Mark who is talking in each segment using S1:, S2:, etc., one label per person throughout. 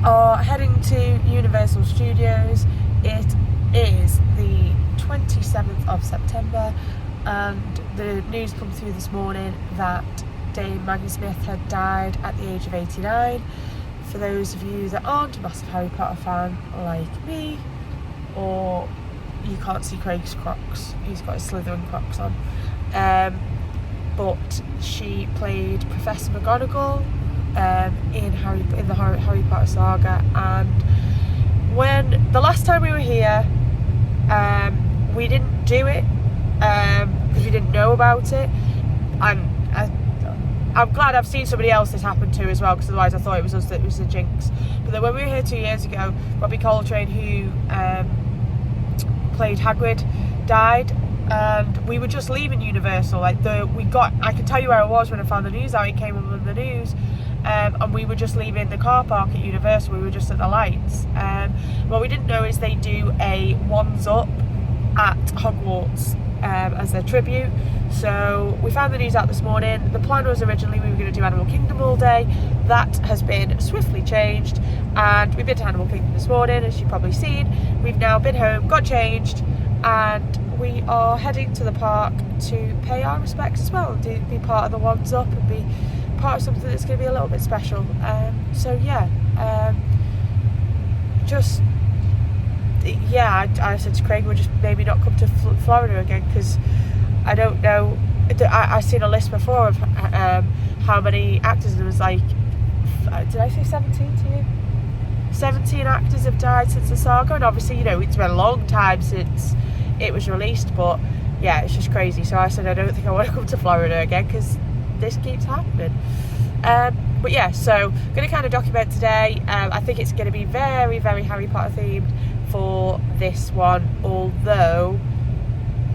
S1: are heading to Universal Studios. It is the 27th of September and the news come through this morning that Dame Maggie Smith had died at the age of 89. For those of you that aren't a massive Harry Potter fan like me, or you can't see Craig's Crocs, he's got his Slytherin Crocs on, but she played Professor McGonagall in the Harry Potter saga. And when the last time we were here, we didn't do it because we didn't know about it, and I'm glad I've seen somebody else this happen to as well, because otherwise I thought it was us that was the jinx. But then when we were here 2 years ago, Robbie Coltrane, who played Hagrid, died, and we were just leaving Universal. I can tell you where I was when I found the news out. It came up on the news, and we were just leaving the car park at Universal. We were just at the lights. What we didn't know is they do a Wands Up at Hogwarts as their tribute. So we found the news out this morning. The plan was originally we were going to do Animal Kingdom all day. That has been swiftly changed, and we've been to Animal Kingdom this morning, as you've probably seen. We've now been home, got changed, and we are heading to the park to pay our respects as well, and be part of the Wands Up and be part of something that's going to be a little bit special. I said to Craig, we'll just maybe not come to Florida again, because I don't know. I've seen a list before of how many actors, and there was like, did I say 17 to you? 17 actors have died since the saga, and obviously, it's been a long time since it was released, but yeah, it's just crazy. So I said I don't think I want to come to Florida again, because this keeps happening. But yeah, so I'm going to kind of document today. I think it's going to be very, very Harry Potter themed for this one, although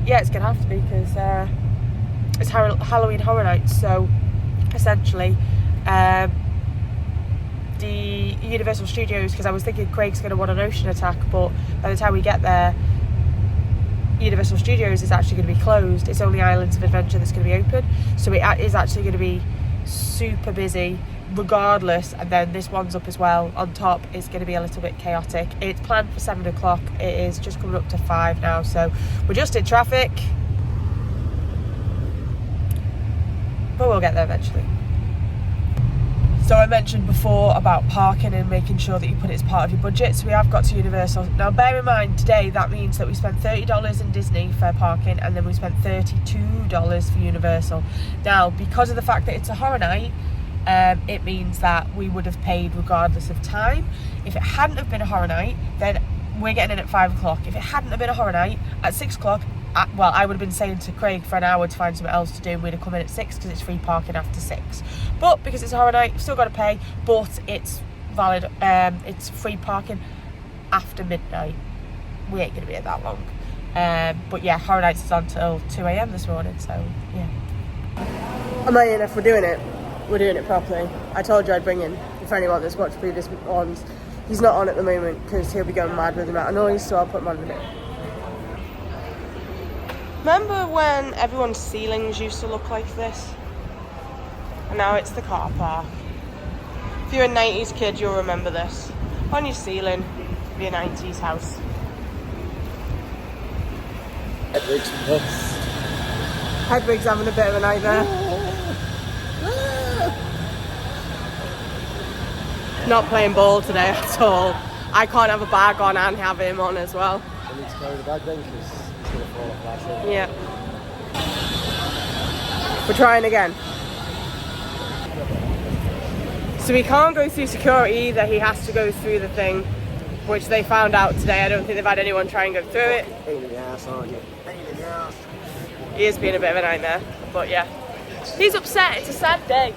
S1: yeah, it's going to have to be, because it's Halloween Horror Nights. So essentially the Universal Studios, because I was thinking Craig's going to want an ocean attack, but by the time we get there, Universal Studios is actually going to be closed. It's only Islands of Adventure that's going to be open, so it is actually going to be super busy regardless. And then this One's Up as well on top is going to be a little bit chaotic. It's planned for 7 o'clock. It is just coming up to 5 now, so we're just in traffic, but we'll get there eventually. So I mentioned before about parking and making sure that you put it as part of your budget. So we have got to Universal. Now bear in mind, today that means that we spent $30 in Disney for parking, and then we spent $32 for Universal. Now, because of the fact that it's a horror night, it means that we would have paid regardless of time. If it hadn't have been a horror night, then we're getting in at 5 o'clock. If it hadn't have been a horror night, at 6 o'clock, I would have been saying to Craig for an hour to find something else to do, and we'd have come in at 6 because it's free parking after 6. But because it's a horror night, we've still got to pay, but it's valid. It's free parking after midnight. We ain't going to be here that long. But yeah, horror nights is on till 2 a.m. this morning, so yeah. I'm not in if we're doing it. We're doing it properly. I told you I'd bring in, if anyone that's watched previous ones. He's not on at the moment because he'll be going mad with the amount of noise, so I'll put him on in a bit. Remember when everyone's ceilings used to look like this? And now it's the car park. If you're a 90s kid, you'll remember this. On your ceiling, be a 90s house. Hedwig's having a bit of a nightmare. Not playing ball today at all. I can't have a bag on and have him on as well.
S2: I need to carry the bag then, because it's going to fall off last year.
S1: Yeah. We're trying again. So he can't go through security either. He has to go through the thing, which they found out today. I don't think they've had anyone try and go through it.
S2: Pain in the ass, aren't you? Pain in the ass.
S1: He is being a bit of a nightmare, but yeah. He's upset. It's a sad day.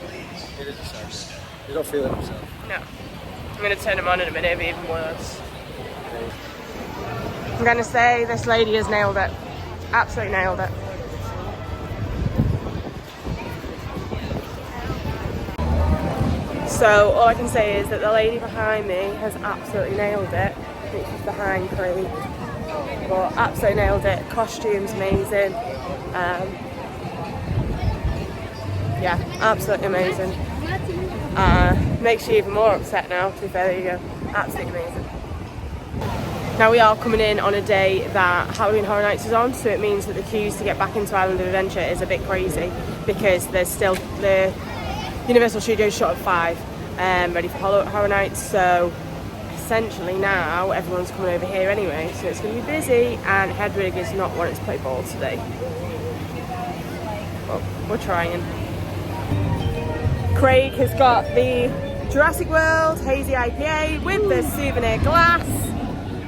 S2: It is a sad day. He's not feeling himself.
S1: No. I'm going to turn him on in a minute. It'll be even worse. I'm going to say this lady has nailed it. Absolutely nailed it. So all I can say is that the lady behind me has absolutely nailed it. I think she's behind Craig, but absolutely nailed it. Costume's amazing. Yeah, absolutely amazing. Makes you even more upset now, to be fair. There you go. Absolutely amazing. Now we are coming in on a day that Halloween Horror Nights is on, so it means that the queues to get back into Island of Adventure is a bit crazy because there's still the Universal Studios shut at 5, ready for Horror Nights. So essentially now everyone's coming over here anyway, so it's going to be busy. And Hedwig is not wanting to play ball today. Well, we're trying. Craig has got the Jurassic World Hazy IPA with the souvenir glass.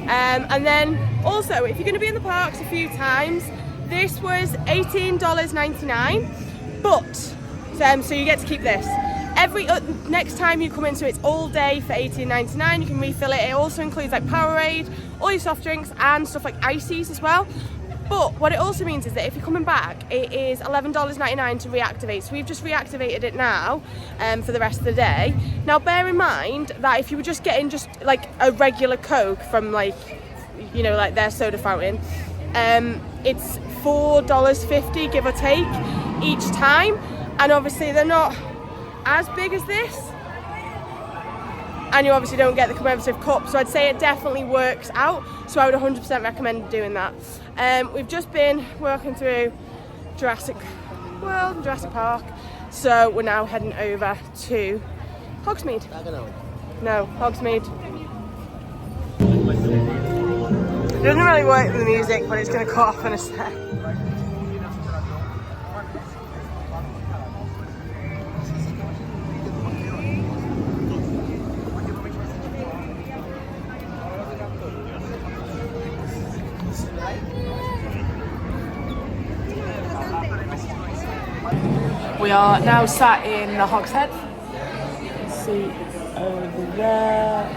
S1: And then also, if you're going to be in the parks a few times, this was $18.99, but so you get to keep this. Every next time you come in, so it's all day for $18.99. You can refill it. It also includes like Powerade, all your soft drinks, and stuff like ices as well. But what it also means is that if you're coming back, it is $11.99 to reactivate. So we've just reactivated it now for the rest of the day. Now bear in mind that if you were just getting just like a regular Coke from like, you know, like their soda fountain, it's $4.50 give or take each time. And obviously they're not as big as this. And you obviously don't get the commemorative cup, so I'd say it definitely works out. So I would 100% recommend doing that. We've just been working through Jurassic World and Jurassic Park, so we're now heading over to Hogsmeade. No, Hogsmeade. It doesn't really work with the music, but it's going to cut off in a sec. We are now sat in the Hogshead. See over there,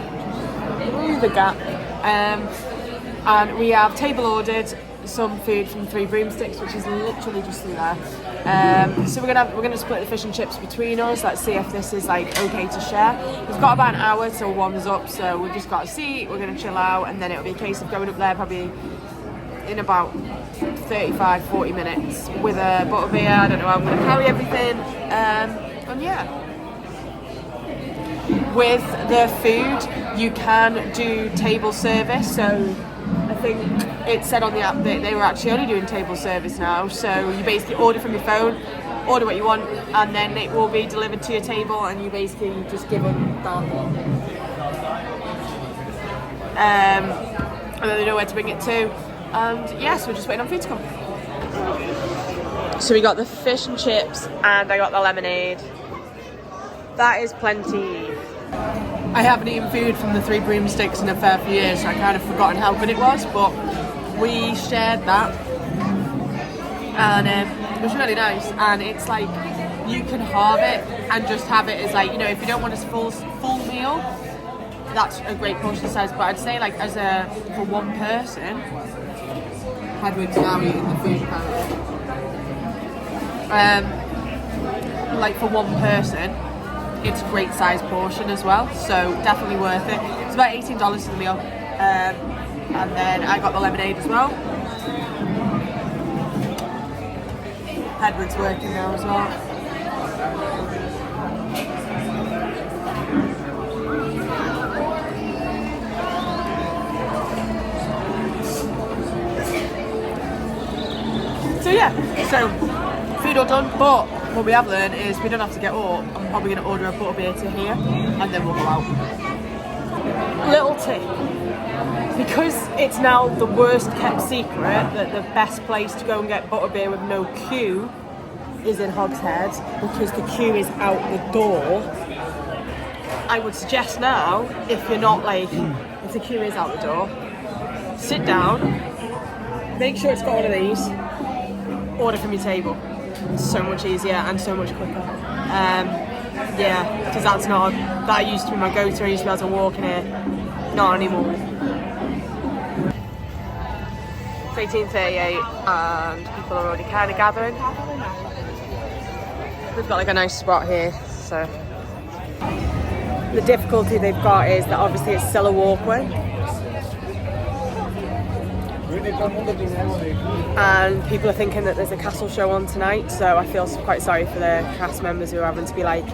S1: through the gap, and we have table ordered some food from Three Broomsticks, which is literally just through there. So we're gonna split the fish and chips between us. Let's see if this is like okay to share. We've got about an hour till warms up, so we've just got a seat. We're gonna chill out, and then it'll be a case of going up there probably in about 35-40 minutes with a butterbeer. I don't know how I'm going to carry everything, and yeah, with the food you can do table service. So I think it said on the app that they were actually only doing table service now, so you basically order from your phone, order what you want, and then it will be delivered to your table, and you basically just give them that, and then they know where to bring it to. And yes, we're just waiting on food to come. So we got the fish and chips, and I got the lemonade. That is plenty. I haven't eaten food from the Three Broomsticks in a fair few years, so I kind of forgotten how good it was, but we shared that, and it was really nice. And it's like you can halve it and just have it as like, you know, if you don't want a full meal, that's a great portion size. But I'd say like for one person, Hedwig's now eating the food apparently. Like for one person, it's a great size portion as well, so definitely worth it. It's about $18 for the meal, and then I got the lemonade as well. Hedwig's working now as well. So yeah, so food all done, but what we have learned is we don't have to get up. I'm probably going to order a butterbeer to here, and then we'll go out. Little tip, because it's now the worst kept secret that the best place to go and get butterbeer with no queue is in Hogshead, because the queue is out the door. I would suggest now, if you're not like, if the queue is out the door, sit down, make sure it's got one of these, order from your table. It's so much easier and so much quicker. Yeah, because that used to be my go-to. I used to be able to walk in here. Not anymore. It's 18:38 and people are already kind of gathering. We've got like a nice spot here, so. The difficulty they've got is that obviously it's still a walkway. And people are thinking that there's a castle show on tonight, so I feel quite sorry for the cast members who are having to be like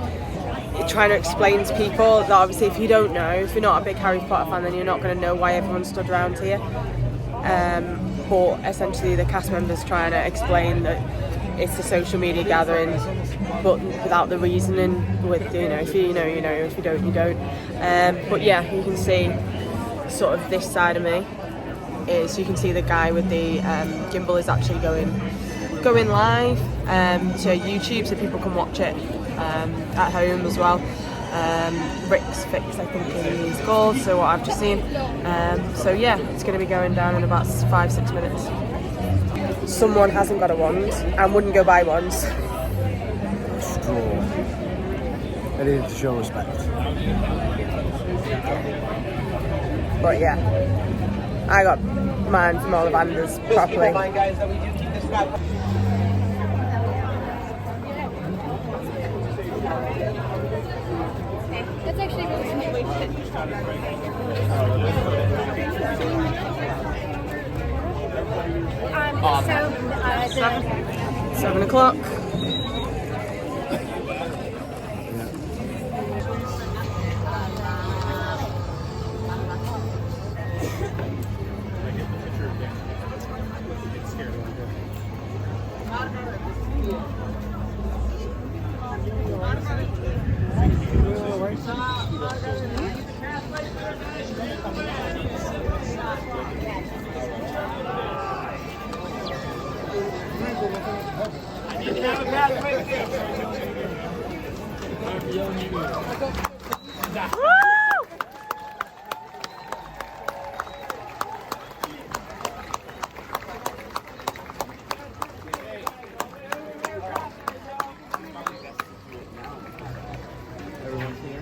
S1: trying to explain to people that obviously if you don't know, if you're not a big Harry Potter fan, then you're not going to know why everyone stood around here. But essentially the cast members trying to explain that it's a social media gathering, but without the reasoning. With if you know, you know. If you don't, you don't. But yeah, you can see sort of this side of me is you can see the guy with the gimbal is actually going live to YouTube, so people can watch it at home as well. Rick's Fix, I think he's called, so what I've just seen. So yeah, it's going to be going down in about 5-6 minutes. Someone hasn't got a wand and wouldn't go buy wands.
S2: Straw. I needed to show respect.
S1: But yeah, I got mine from Ollivanders properly.
S3: That's actually really small.
S1: 7 o'clock.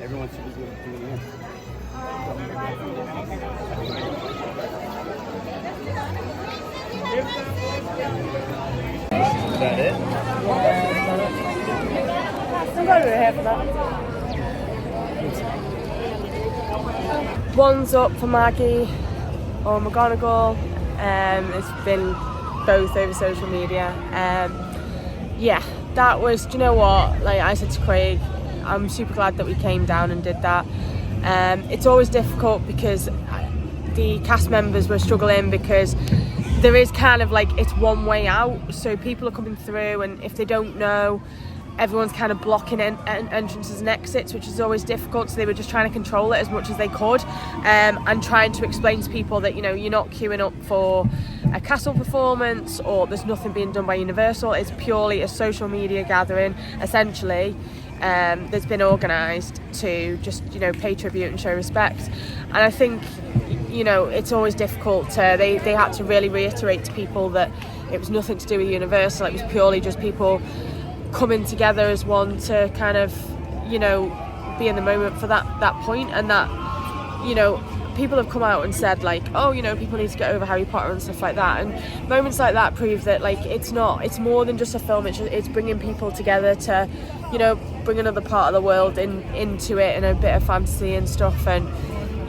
S2: Everyone's super good at doing this. Is that it?
S1: I've got a bit of hair for that. One's up for Maggie or McGonagall. It's been both over social media. Yeah, that was, do you know what? Like I said to Craig, I'm super glad that we came down and did that. It's always difficult because the cast members were struggling because there is kind of like it's one way out, so people are coming through, and if they don't know, everyone's kind of blocking entrances and exits, which is always difficult. So they were just trying to control it as much as they could, and trying to explain to people that you're not queuing up for a castle performance or there's nothing being done by Universal. It's purely a social media gathering essentially that's been organised to just pay tribute and show respect. And I think it's always difficult to they had to really reiterate to people that it was nothing to do with Universal. It was purely just people coming together as one to kind of be in the moment for that point, and that people have come out and said like, oh, people need to get over Harry Potter and stuff like that, and moments like that prove that like it's more than just a film. It's bringing people together to bring another part of the world into it, and a bit of fantasy and stuff. And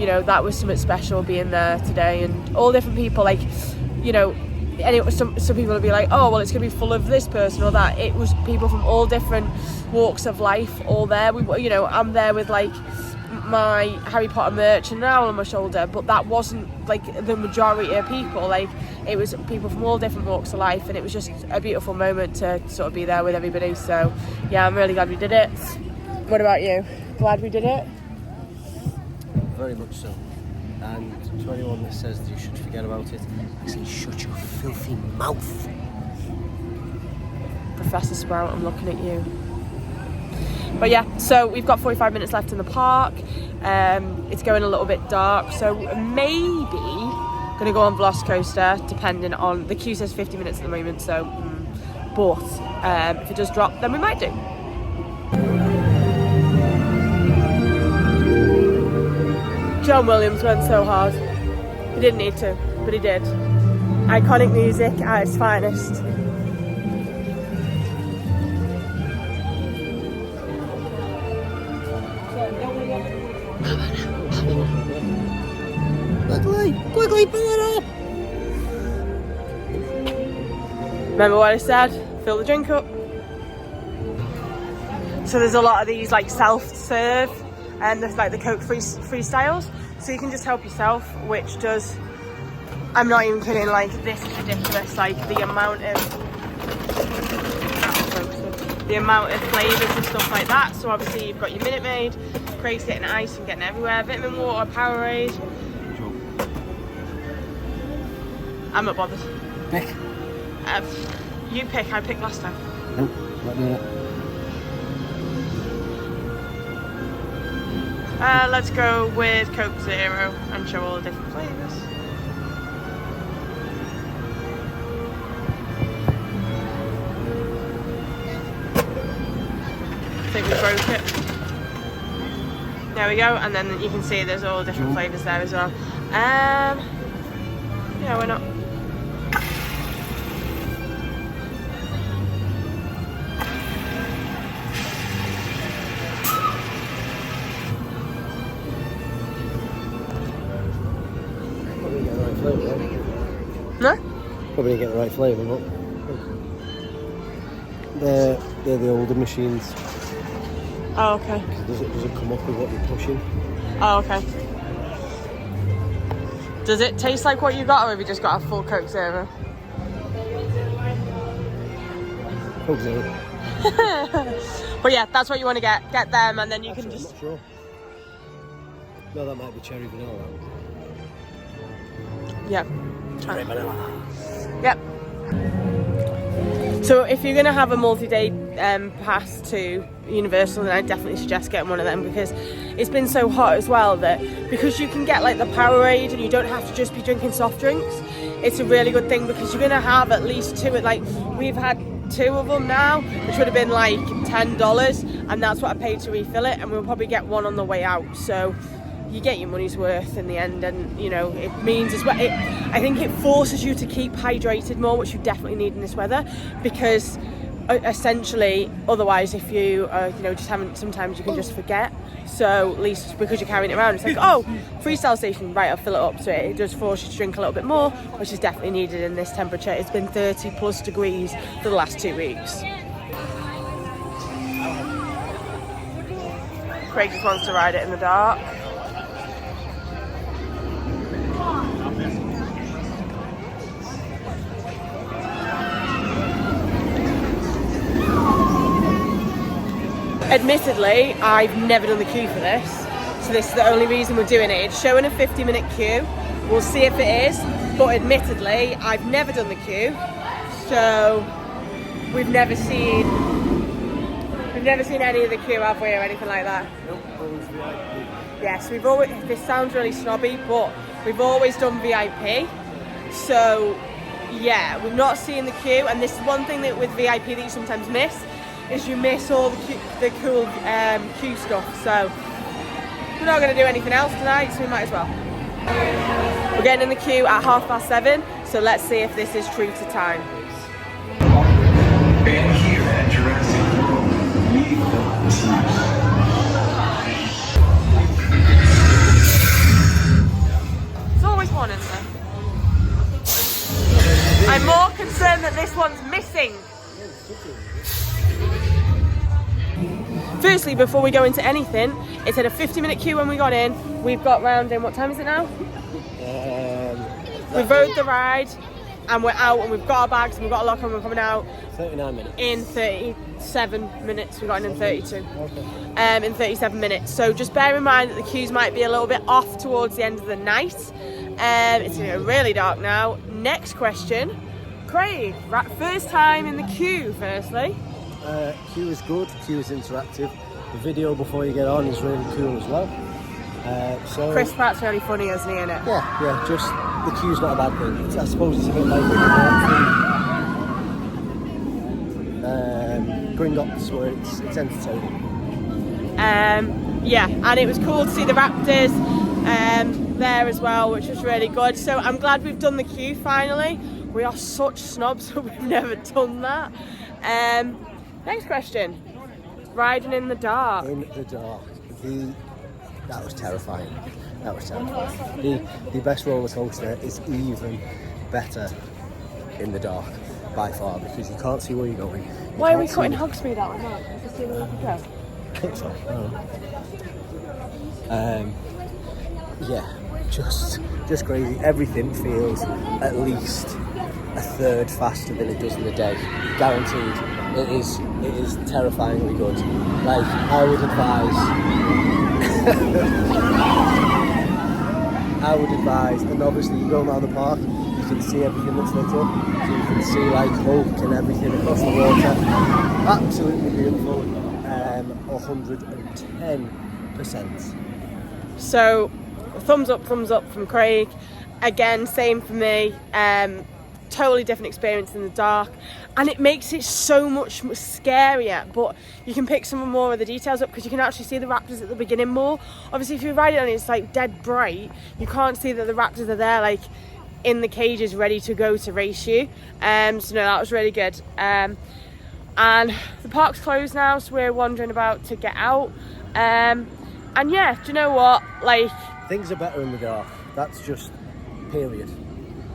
S1: that was something special being there today, and all different people, like and some people will be like, oh well, it's gonna be full of this person or that. It was people from all different walks of life all there. I'm there with like my Harry Potter merch and an owl on my shoulder, but that wasn't like the majority of people. Like it was people from all different walks of life, and it was just a beautiful moment to sort of be there with everybody. So yeah, I'm really glad we did it. What about you? Glad we did it?
S2: Very much so. And to anyone that says that you should forget about it, I say shut your filthy mouth.
S1: Professor Sprout, I'm looking at you. But yeah, so we've got 45 minutes left in the park. It's going a little bit dark, so maybe going to go on Velocicoaster, depending on the queue says 50 minutes at the moment. So, but if it does drop, then we might do. John Williams went so hard. He didn't need to, but he did. Iconic music at its finest. Quickly, fill it up! Remember what I said? Fill the drink up. So there's a lot of these like self-serve, and there's like the Coke freestyles. So you can just help yourself, which does, I'm not even kidding, like this is ridiculous, like the amount of flavours and stuff like that. So obviously you've got your Minute Maid, Craig's getting ice and getting everywhere, vitamin water, Powerade. I'm not bothered.
S2: Pick.
S1: You pick, I picked last time.
S2: No, let me know.
S1: Let's go with Coke Zero and show all the different flavours. I think we broke it. There we go, and then you can see there's all different flavours there as well. Yeah, why not? No?
S2: Probably didn't get the right flavour, but they're the older machines.
S1: Oh, okay.
S2: Does it come up with what you're pushing?
S1: Oh, okay. Does it taste like what you got, or have you just got a full Coke Zero?
S2: Coke Zero.
S1: But yeah, that's what you want to get. Get them, and then you can just.
S2: I'm not sure. No, that might be cherry vanilla.
S1: Yeah.
S2: Cherry vanilla.
S1: Yep. So if you're going to have a multi-day pass to Universal, then I definitely suggest getting one of them, because it's been so hot as well that because you can get like the Powerade and you don't have to just be drinking soft drinks, it's a really good thing, because you're going to have at least two. Like we've had 2 of them now, which would have been like $10, and that's what I paid to refill it, and we'll probably get one on the way out. So you get your money's worth in the end, and you know it means as well. I think it forces you to keep hydrated more, which you definitely need in this weather, because essentially, otherwise, if you just haven't, sometimes you can just forget. So at least because you're carrying it around, it's like, oh, freestyle station, right? I'll fill it up. So it does force you to drink a little bit more, which is definitely needed in this temperature. It's been 30+ degrees for the last 2 weeks. Craig just wants to ride it in the dark. Admittedly, I've never done the queue for this, so this is the only reason we're doing it. It's showing a 50-minute queue. We'll see if it is, but admittedly, I've never done the queue, so we've never seen any of the queue, have we, or anything like that?
S2: Nope, always VIP.
S1: Yes, we've always. This sounds really snobby, but we've always done VIP. So yeah, we've not seen the queue, and this is one thing that with VIP that you sometimes miss. Is you miss all the cool queue stuff. So we're not going to do anything else tonight, so we might as well. We're getting in the queue at 7:30, so let's see if this is true to time.
S3: And here at Jurassic World, we
S1: There's always one in there. I'm more concerned that this one's missing. Firstly, before we go into anything, it's at a 50-minute queue when we got in. We've got round in, what time is it now? We rode the ride and we're out, and we've got our bags and we've got a locker and we're coming out
S2: 39 minutes.
S1: in 37 minutes. We got in 32. In 37 minutes. So just bear in mind that the queues might be a little bit off towards the end of the night. It's going to go really dark now. Next question. Craig, first time in the queue, firstly.
S2: Queue is good, queue is interactive. The video before you get on is really cool as well. So
S1: Chris Pratt's really funny, isn't he, in it?
S2: Yeah, just the queue's not a bad thing. I suppose it's a bit like Gringotts, where it's entertaining.
S1: Yeah, and it was cool to see the Raptors there as well, which was really good. So I'm glad we've done the queue finally. We are such snobs, so we've never done that. Next question. Riding in the dark.
S2: In the dark. That was terrifying. The best roller coaster is even better in the dark. by far, because you can't see where you're going.
S1: Why are we cutting Hogsmeade out now? Is this the other way we go?
S2: I think so. Yeah, just crazy. Everything feels at least a third faster than it does in the day. Guaranteed. It is terrifyingly good. Like, I would advise, and obviously you go around the park, you can see everything that's lit up, so you can see like Hulk and everything across the water. Absolutely beautiful. 110%.
S1: So, thumbs up from Craig. Again, same for me. Totally different experience in the dark, and it makes it so much scarier, but you can pick some more of the details up because you can actually see the raptors at the beginning more. Obviously, if you ride it and it's like dead bright, you can't see that the raptors are there like in the cages ready to go to race you. So no, that was really good. And the park's closed now, so we're wandering about to get out. And yeah, do you know what, like,
S2: things are better in the dark. That's just period.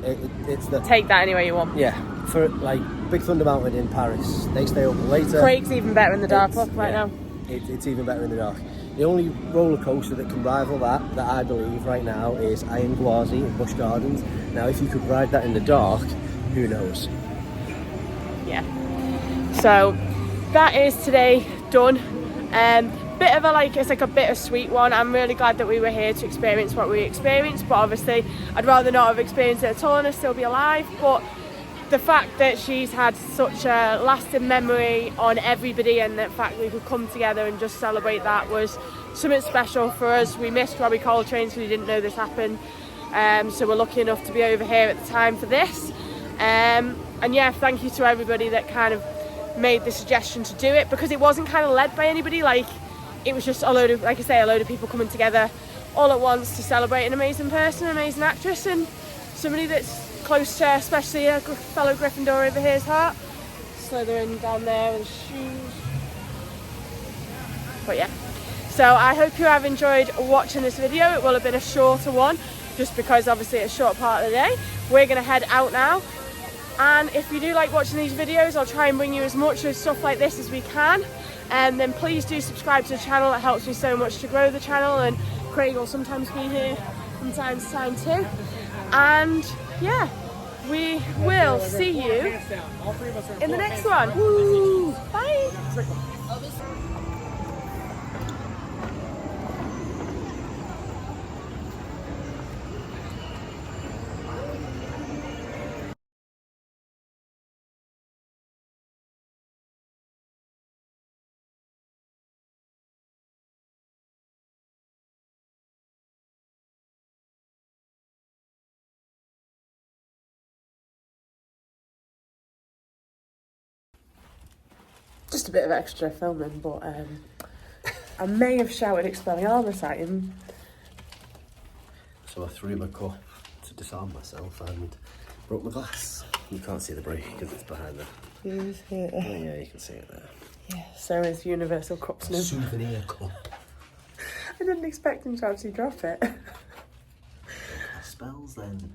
S2: It's the
S1: take that any way you want.
S2: Yeah, for like Big Thunder Mountain in Paris, they stay open later.
S1: Craig's even better in the dark. Look right now.
S2: It's even better in the dark. The only roller coaster that can rival that I believe right now is Iron Gwazi in Busch Gardens. Now, if you could ride that in the dark, who knows?
S1: Yeah. So that is today done. Bit of it's like a bittersweet one. I'm really glad that we were here to experience what we experienced, but obviously I'd rather not have experienced it at all and still be alive. But the fact that she's had such a lasting memory on everybody, and the fact we could come together and just celebrate that was something special for us. We missed Robbie Coltrane's because we didn't know this happened, so we're lucky enough to be over here at the time for this. And yeah, thank you to everybody that kind of made the suggestion to do it, because it wasn't kind of led by anybody. Like, it was just a load of, like I say, a load of people coming together all at once to celebrate an amazing person, an amazing actress, and somebody that's close to, especially a fellow Gryffindor over here's heart. Slithering down there with shoes. But yeah, so I hope you have enjoyed watching this video. It will have been a shorter one, just because obviously it's a short part of the day. We're going to head out now. And if you do like watching these videos, I'll try and bring you as much of stuff like this as we can. And then please do subscribe to the channel. It helps me so much to grow the channel, and Craig will sometimes be here from time to time too. And yeah, we will see you in the next one. Woo! Bye! Just a bit of extra filming, but I may have shouted Expelliarmus at him.
S2: So I threw my cup to disarm myself and broke my glass. You can't see the break because it's behind there.
S1: He's here.
S2: Oh, yeah, you can see it there.
S1: Yeah, so is Universal Cups now.
S2: Souvenir cup.
S1: I didn't expect him to actually drop it.
S2: Spells then.